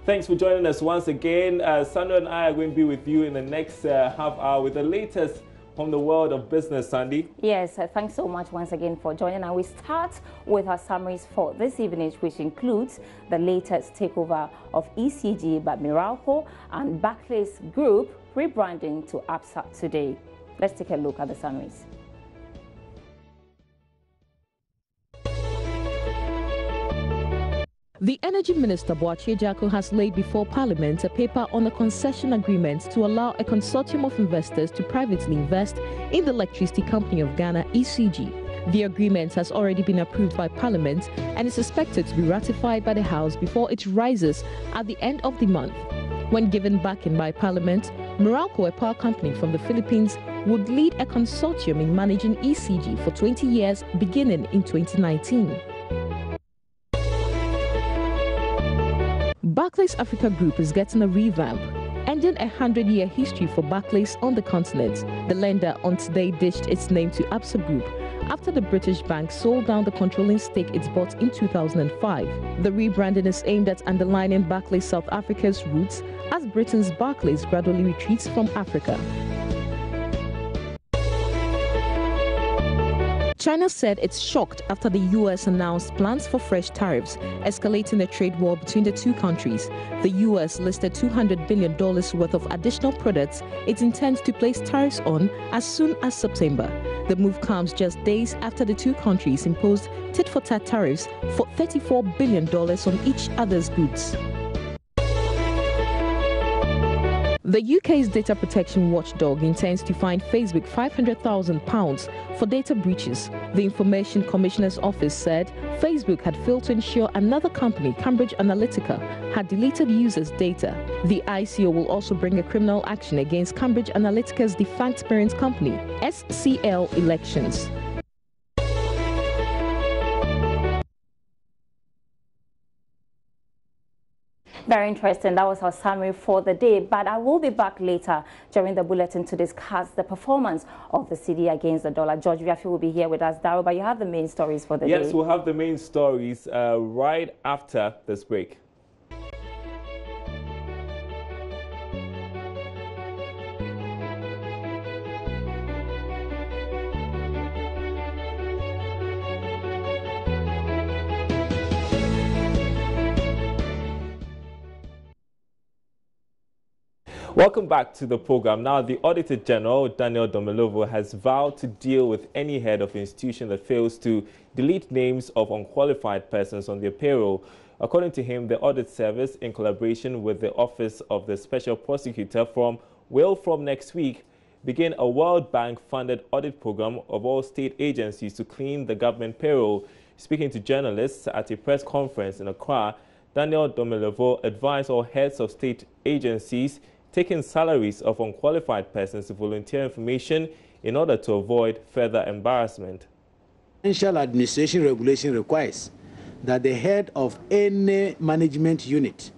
Thanks for joining us once again. Sandra and I are going to be with you in the next half hour with the latest from the world of business, Sandy. Yes, thanks so much once again for joining. And we start with our summaries for this evening, which includes the latest takeover of ECG by Meralco and Barclays Group rebranding to ABSA today. Let's take a look at the summaries. The Energy Minister, Boakye Jacko, has laid before Parliament a paper on a concession agreement to allow a consortium of investors to privately invest in the Electricity Company of Ghana, ECG. The agreement has already been approved by Parliament and is expected to be ratified by the House before it rises at the end of the month. When given backing by Parliament, Meralco, a power company from the Philippines, would lead a consortium in managing ECG for 20 years beginning in 2019. Barclays Africa Group is getting a revamp, ending a 100-year history for Barclays on the continent. The lender on today ditched its name to ABSA Group after the British bank sold down the controlling stake it bought in 2005. The rebranding is aimed at underlining Barclays South Africa's roots as Britain's Barclays gradually retreats from Africa. China said it's shocked after the U.S. announced plans for fresh tariffs, escalating the trade war between the two countries. The U.S. listed $200 billion worth of additional products it intends to place tariffs on as soon as September. The move comes just days after the two countries imposed tit-for-tat tariffs for $34 billion on each other's goods. The UK's data protection watchdog intends to fine Facebook £500,000 for data breaches. The Information Commissioner's Office said Facebook had failed to ensure another company, Cambridge Analytica, had deleted users' data. The ICO will also bring a criminal action against Cambridge Analytica's defunct parent company, SCL Elections. Very interesting. That was our summary for the day. But I will be back later during the bulletin to discuss the performance of the Cedi against the dollar. George Viafi will be here with us, Daryl, but you have the main stories for the day. Yes, we'll have the main stories right after this break. Welcome back to the program. Now, the Auditor General, Daniel Domelovo, has vowed to deal with any head of institution that fails to delete names of unqualified persons on their payroll. According to him, the Audit Service, in collaboration with the Office of the Special Prosecutor, will from next week begin a World Bank-funded audit program of all state agencies to clean the government payroll. Speaking to journalists at a press conference in Accra, Daniel Domelovo advised all heads of state agencies taking salaries of unqualified persons to volunteer information in order to avoid further embarrassment. Financial administration regulation requires that the head of any management unit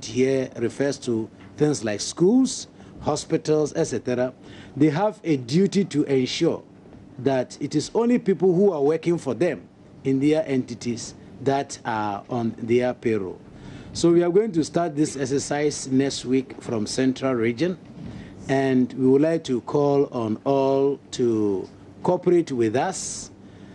here refers to things like schools, hospitals, etc. They have a duty to ensure that it is only people who are working for them in their entities that are on their payroll. So we are going to start this exercise next week from Central Region, and we would like to call on all to cooperate with us.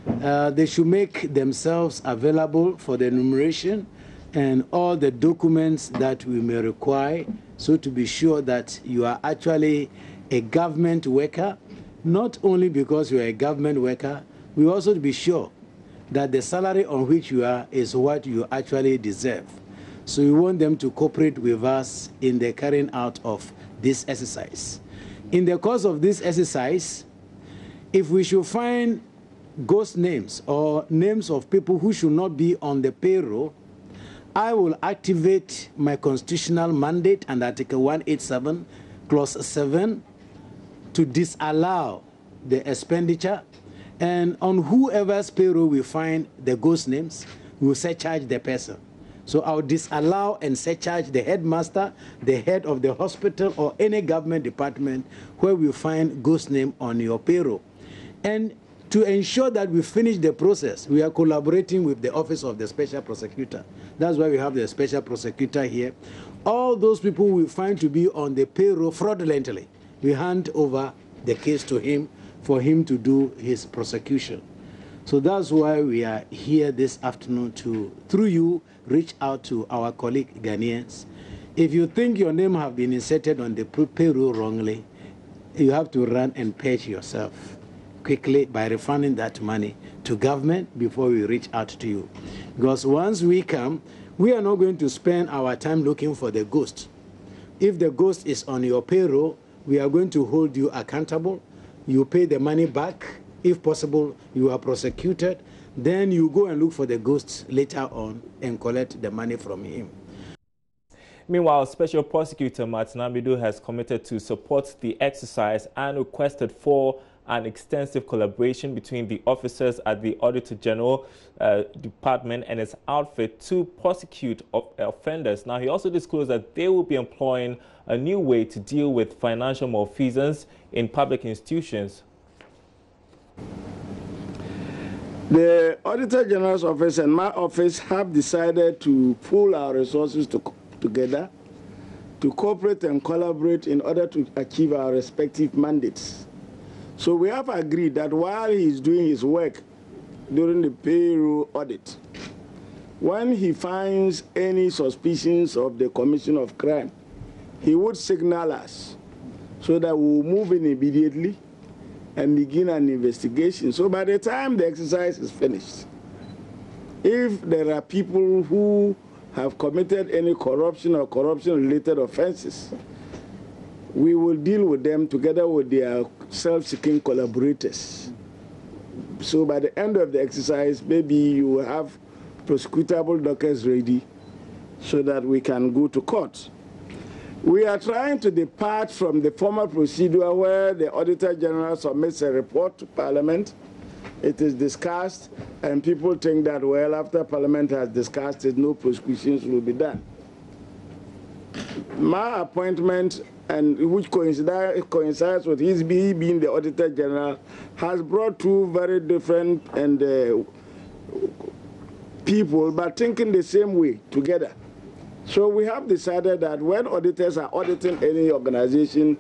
They should make themselves available for the enumeration and all the documents that we may require, so to be sure that you are actually a government worker, not only because you are a government worker, we also to be sure that the salary on which you are is what you actually deserve. So we want them to cooperate with us in the carrying out of this exercise. In the course of this exercise, if we should find ghost names or names of people who should not be on the payroll, I will activate my constitutional mandate under Article 187, Clause 7, to disallow the expenditure, and on whoever's payroll we find the ghost names, we will surcharge the person. So I'll disallow and surcharge the headmaster, the head of the hospital, or any government department where we find ghost name on your payroll. And To ensure that we finish the process, we are collaborating with the Office of the Special Prosecutor. That's why we have the Special Prosecutor here. All those people we find to be on the payroll fraudulently, we hand over the case to him for him to do his prosecution. So that's why we are here this afternoon to, through you, reach out to our colleague Ghanaians. If you think your name have been inserted on the payroll wrongly, you have to run and purge yourself quickly by refunding that money to government before we reach out to you. Because once we come, we are not going to spend our time looking for the ghost. If the ghost is on your payroll, we are going to hold you accountable. You pay the money back. If possible, you are prosecuted. Then you go and look for the ghost later on and collect the money from him. Meanwhile, Special Prosecutor Martin Amidu has committed to support the exercise and requested for an extensive collaboration between the officers at the Auditor General Department and its outfit to prosecute offenders. Now, he also disclosed that they will be employing a new way to deal with financial malfeasance in public institutions. The Auditor General's office and my office have decided to pool our resources together to cooperate and collaborate in order to achieve our respective mandates. So we have agreed that while he's doing his work during the payroll audit, when he finds any suspicions of the commission of crime, he would signal us so that we'll move in immediately and begin an investigation. So by the time the exercise is finished, if there are people who have committed any corruption or corruption-related offenses, we will deal with them together with their self-seeking collaborators. So by the end of the exercise, maybe you will have prosecutable dockets ready so that we can go to court. We are trying to depart from the formal procedure where the Auditor General submits a report to Parliament. It is discussed, and people think that, well, after Parliament has discussed it, no prosecutions will be done. My appointment, and which coincides with his being the Auditor General, has brought two very different people, but thinking the same way together. So we have decided that when auditors are auditing any organization,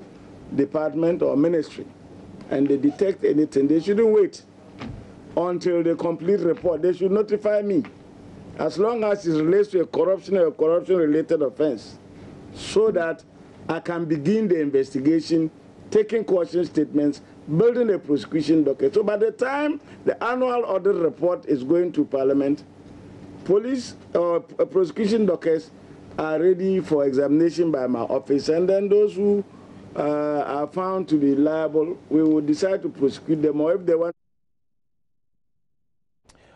department, or ministry, and they detect anything, they shouldn't wait until the complete report. They should notify me, as long as it relates to a corruption or a corruption-related offense, so that I can begin the investigation, taking caution statements, building a prosecution docket. So by the time the annual audit report is going to Parliament, police or prosecution dockets are ready for examination by my office, and then those who are found to be liable, we will decide to prosecute them, or if they want.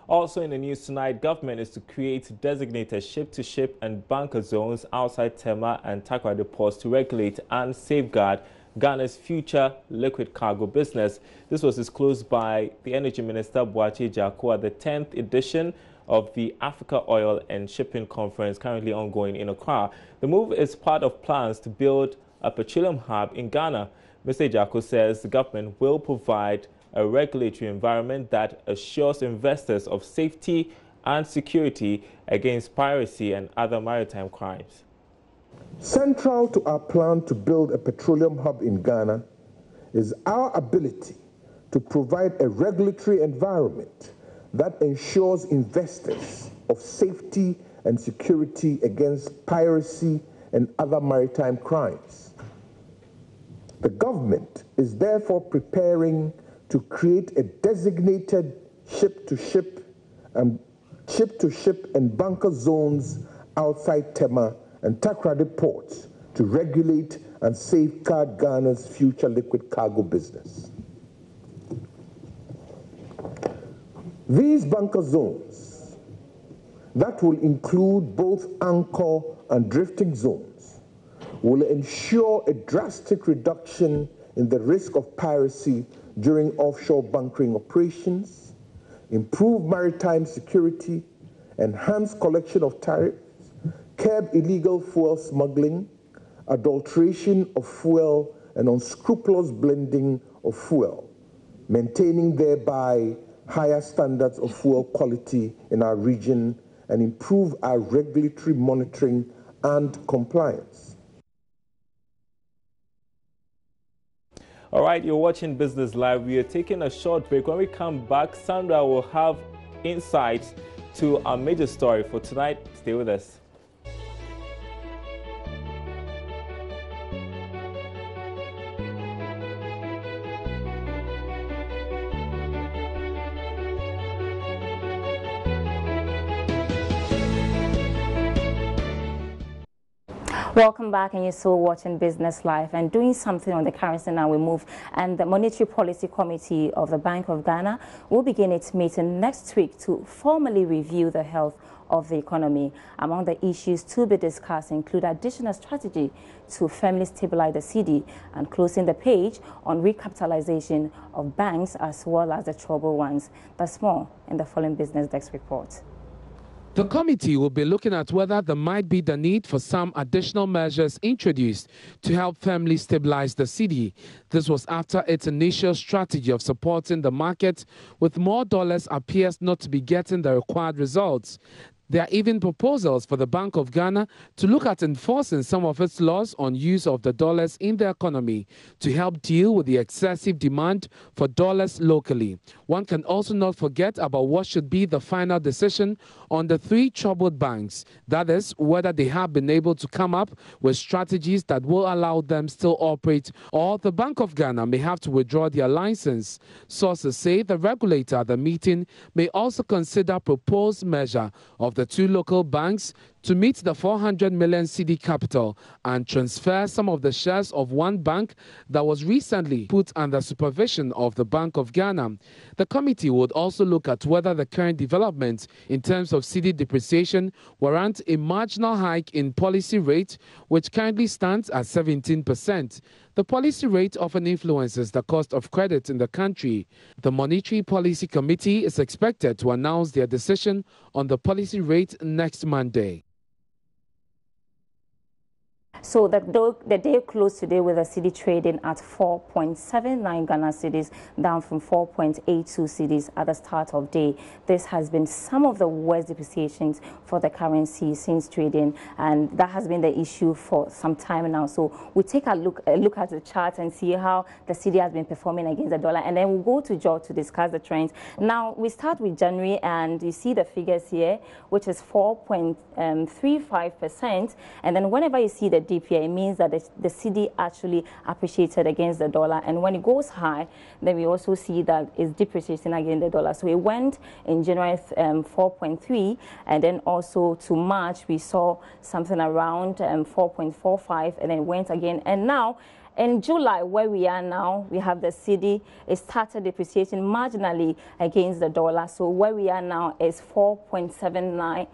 Also in the news tonight, government is to create designated ship-to-ship and bunker zones outside Tema and Takoradi ports to regulate and safeguard Ghana's future liquid cargo business. This was disclosed by the Energy Minister Boakye Jako at the 10th edition of the Africa Oil and Shipping Conference currently ongoing in Accra. The move is part of plans to build a petroleum hub in Ghana. Mr. Jako says the government will provide a regulatory environment that assures investors of safety and security against piracy and other maritime crimes. Central to our plan to build a petroleum hub in Ghana is our ability to provide a regulatory environment that ensures investors of safety and security against piracy and other maritime crimes. The government is therefore preparing to create a designated ship-to-ship and bunker zones outside Tema and Takoradi ports to regulate and safeguard Ghana's future liquid cargo business. These bunker zones, that will include both anchor and drifting zones, will ensure a drastic reduction in the risk of piracy during offshore bunkering operations, improve maritime security, enhance collection of tariffs, curb illegal fuel smuggling, adulteration of fuel, and unscrupulous blending of fuel, maintaining thereby higher standards of fuel quality in our region and improve our regulatory monitoring and compliance. All right, you're watching Business Live. We are taking a short break. When we come back, Sandra will have insights to our major story for tonight. Stay with us. Welcome back, and you're still watching Business Live and doing something on the currency. Now we move, and the Monetary Policy Committee of the Bank of Ghana will begin its meeting next week to formally review the health of the economy. Among the issues to be discussed include additional strategy to firmly stabilize the Cedi and closing the page on recapitalization of banks as well as the troubled ones. That's more in the following Business Desk report. The committee will be looking at whether there might be the need for some additional measures introduced to help firmly stabilize the Cedi. This was after its initial strategy of supporting the market with more dollars appears not to be getting the required results. There are even proposals for the Bank of Ghana to look at enforcing some of its laws on use of the dollars in the economy to help deal with the excessive demand for dollars locally. One can also not forget about what should be the final decision on the three troubled banks. That is, whether they have been able to come up with strategies that will allow them still operate, or the Bank of Ghana may have to withdraw their license. Sources say the regulator at the meeting may also consider proposed measure of the two local banks to meet the 400 million Cedi capital and transfer some of the shares of one bank that was recently put under supervision of the Bank of Ghana. The committee would also look at whether the current developments in terms of Cedi depreciation warrant a marginal hike in policy rate, which currently stands at 17%. The policy rate often influences the cost of credit in the country. The Monetary Policy Committee is expected to announce their decision on the policy rate next Monday. So the day closed today with the Cedi trading at 4.79 Ghana cedis, down from 4.82 cedis at the start of day. This has been some of the worst depreciations for the currency since trading, and that has been the issue for some time now. So we take a look at the chart and see how the Cedi has been performing against the dollar, and then we'll go to George to discuss the trends. Now we start with January, and you see the figures here, which is 4.35%, and then whenever you see the DPI, it means that the Cedi actually appreciated against the dollar, and when it goes high, then we also see that it's depreciating against the dollar. So it went in January 4.3, and then also to March we saw something around 4.45, and then went again, and now in July, where we are now, we have the Cedi. It started depreciating marginally against the dollar. So where we are now is 4.75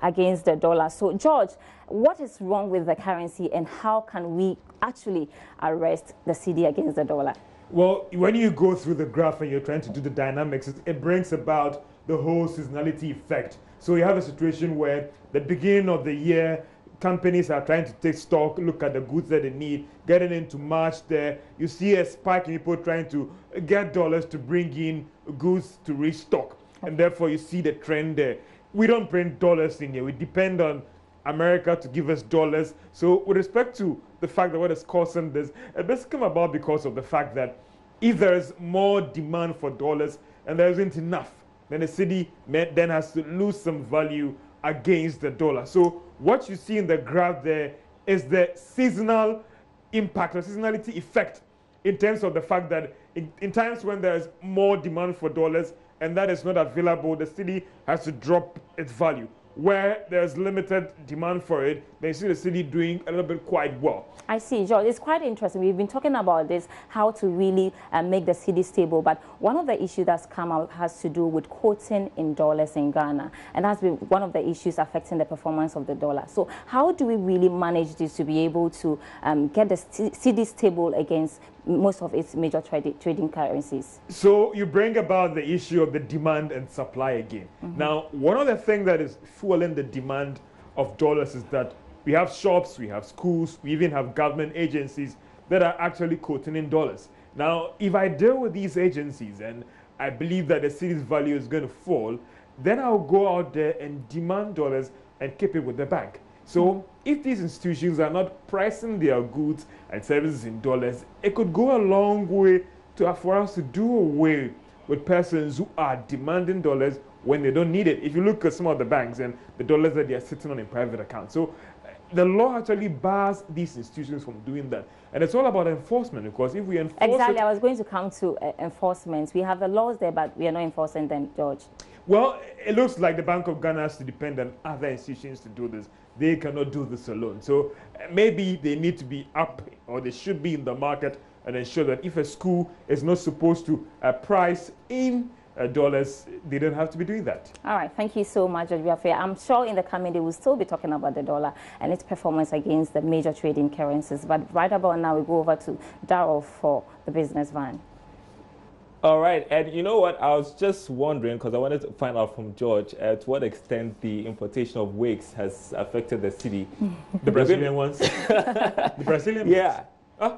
against the dollar. So George, what is wrong with the currency, and how can we actually arrest the Cedi against the dollar? Well, when you go through the graph and you're trying to do the dynamics, it brings about the whole seasonality effect. So you have a situation where the beginning of the year, companies are trying to take stock, look at the goods that they need. Getting into March there, you see a spike in people trying to get dollars to bring in goods to restock. And therefore, you see the trend there. We don't print dollars in here. We depend on America to give us dollars. So with respect to the fact that what is causing this, it basically come about because of the fact that if there is more demand for dollars and there isn't enough, then the Cedi then has to lose some value against the dollar. So what you see in the graph there is the seasonal impact or seasonality effect in terms of the fact that in times when there is more demand for dollars and that is not available, the Cedi has to drop its value. Where there's limited demand for it, they see the Cedi doing a little bit quite well. I see, George. It's quite interesting. We've been talking about this, how to really make the Cedi stable. But one of the issues that's come out has to do with quoting in dollars in Ghana. And that's been one of the issues affecting the performance of the dollar. So how do we really manage this to be able to get the Cedi stable against most of its major trading currencies? So you bring about the issue of the demand and supply again. Now, one of the things that is fueling the demand of dollars is that we have shops, we have schools, we even have government agencies that are actually quoting in dollars. Now, if I deal with these agencies and I believe that the city's value is going to fall, then I'll go out there and demand dollars and keep it with the bank. So if these institutions are not pricing their goods and services in dollars, it could go a long way for us to do away with persons who are demanding dollars when they don't need it. If you look at some of the banks and the dollars that they are sitting on in private accounts. So the law actually bars these institutions from doing that. And it's all about enforcement, because if we enforce Exactly, I was going to come to enforcement. We have the laws there, but we are not enforcing them, George. Well, it looks like the Bank of Ghana has to depend on other institutions to do this. They cannot do this alone. So maybe they need to be up, or they should be in the market and ensure that if a school is not supposed to price in dollars, they don't have to be doing that. All right, thank you so much, Judge Biafia. I'm sure in the coming day we'll still be talking about the dollar and its performance against the major trading currencies. But right about now, we go over to Darrell for the business van. All right, and you know what? I was just wondering, because I wanted to find out from George, to what extent the importation of wigs has affected the city. The Brazilian ones? The Brazilian ones? Yeah.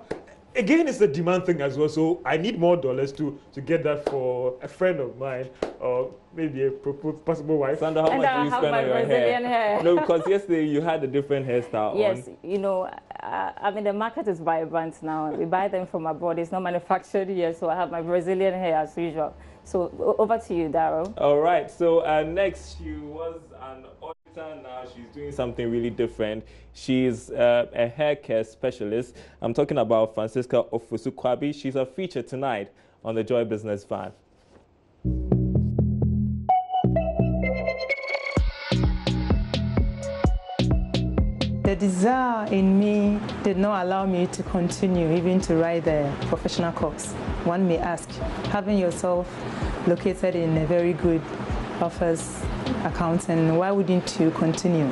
Again, it's a demand thing as well, so I need more dollars to get that for a friend of mine, or maybe a possible wife. Sandra, how much do you spend on your hair? No, because yesterday you had a different hairstyle yes, on. you know, I mean, the market is vibrant now. We buy them from abroad. It's not manufactured here, so I have my Brazilian hair as usual. So over to you, Darrell. All right, so next she was an auditor. Now she's doing something really different. She's a hair care specialist. I'm talking about Francisca Ofosu-Kwabi. She's a feature tonight on the Joy Business Van. The desire in me did not allow me to continue even to write the professional course. One may ask, having yourself located in a very good office accounting, why wouldn't you continue?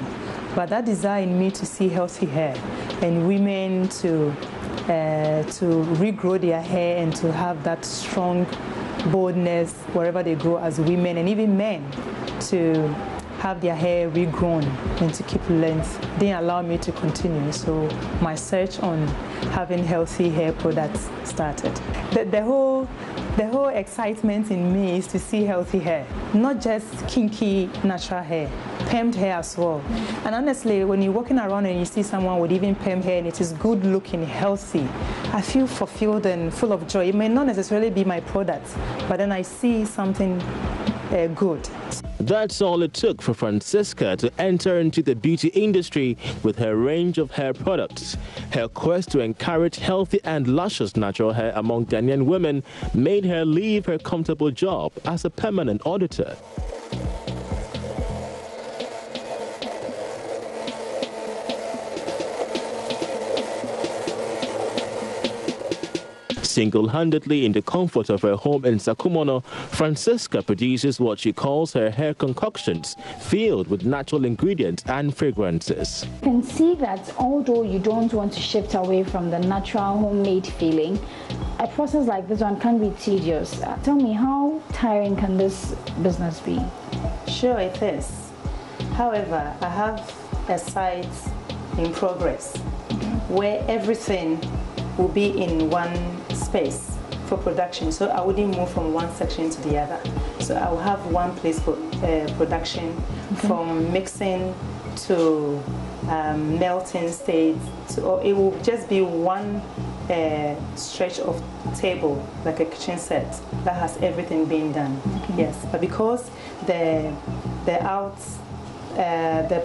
But that desire in me to see healthy hair and women to regrow their hair and to have that strong boldness wherever they go as women, and even men to have their hair regrown and to keep length, didn't allow me to continue. So my search on having healthy hair products started. The whole excitement in me is to see healthy hair, not just kinky natural hair, permed hair as well. And honestly, when you're walking around and you see someone with even permed hair and it is good looking, healthy, I feel fulfilled and full of joy. It may not necessarily be my product, but then I see something good. That's all it took for Francisca to enter into the beauty industry with her range of hair products. Her quest to encourage healthy and luscious natural hair among Ghanaian women made her leave her comfortable job as a permanent auditor. Single-handedly in the comfort of her home in Sakumono, Francisca produces what she calls her hair concoctions, filled with natural ingredients and fragrances. You can see that although you don't want to shift away from the natural homemade feeling, a process like this one can be tedious. Tell me, how tiring can this business be? Sure, it is. However, I have a site in progress where everything will be in one space for production, so I wouldn't move from one section to the other. So I will have one place for production, from mixing to melting stage. So it will just be one stretch of table, like a kitchen set that has everything being done. Yes, but because the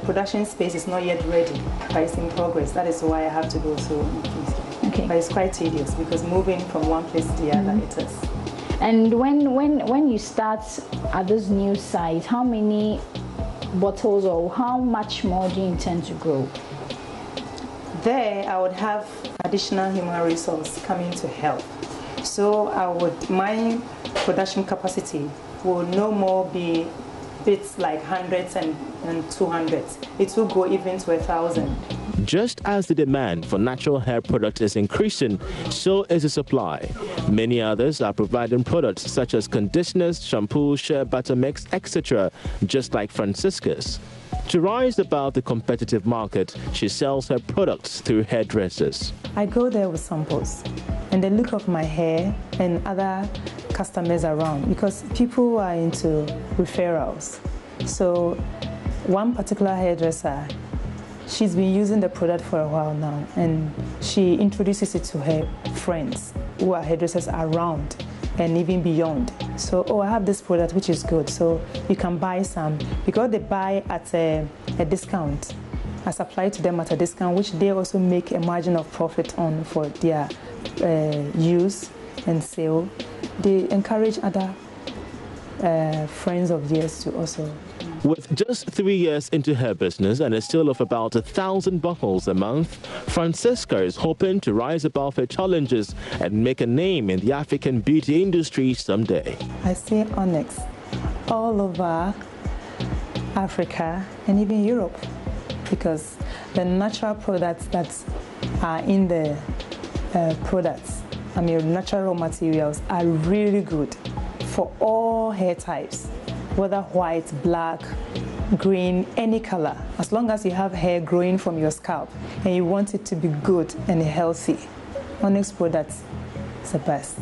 production space is not yet ready, but it's in progress. That is why I have to go through. Okay. But it's quite tedious because moving from one place to the other, it is. And when you start at this new site, how many bottles or how much more do you intend to grow? There, I would have additional human resource coming to help. So my production capacity will no more be bits like hundreds and 200s. It will go even to 1,000. Just as the demand for natural hair products is increasing, so is the supply. Many others are providing products such as conditioners, shampoos, shea butter mix, etc., just like Francisca's. To rise above the competitive market, she sells her products through hairdressers. I go there with samples. and the look of my hair and other customers around, because people are into referrals. So one particular hairdresser, she's been using the product for a while now, and she introduces it to her friends who are hairdressers around and even beyond. So, oh, I have this product which is good, so you can buy some, because they buy at a discount. I supply to them at a discount, which they also make a margin of profit on for their use and sale. They encourage other friends of theirs to also. With just 3 years into her business and a sale of about 1,000 bottles a month, Francisca is hoping to rise above her challenges and make a name in the African beauty industry someday. I see onyx all over Africa and even Europe, because the natural products that are in the products, natural raw materials, are really good for all hair types, whether white, black, green, any color. As long as you have hair growing from your scalp and you want it to be good and healthy, Onyx products is the best.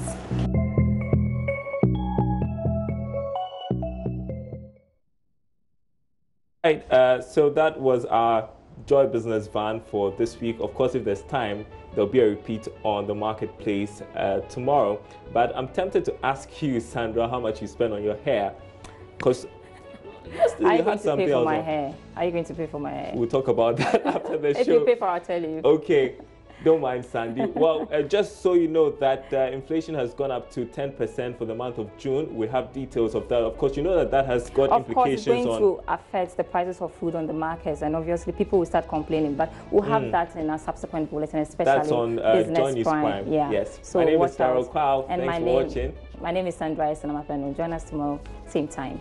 Right, so that was our Joy Business Van for this week. Of course, if there's time, there'll be a repeat on the marketplace tomorrow. But I'm tempted to ask you, Sandra, how much you spend on your hair. Because are you going to pay for my hair? Are you going to pay for my hair? We'll talk about that after the show. If you pay for it, I'll tell you. Okay. Don't mind, Sandy. Well, just so you know that inflation has gone up to 10% for the month of June. We have details of that. Of course, you know that has got implications on... Of course, it's going to affect the prices of food on the markets, and obviously people will start complaining. But we'll have that in a subsequent bulletin, especially that's on JoyNews Prime. Yeah. Yes. So my name is Carol Kwao. And Thanks for watching. My name is Sandra Esenamapeno. Join us tomorrow, same time.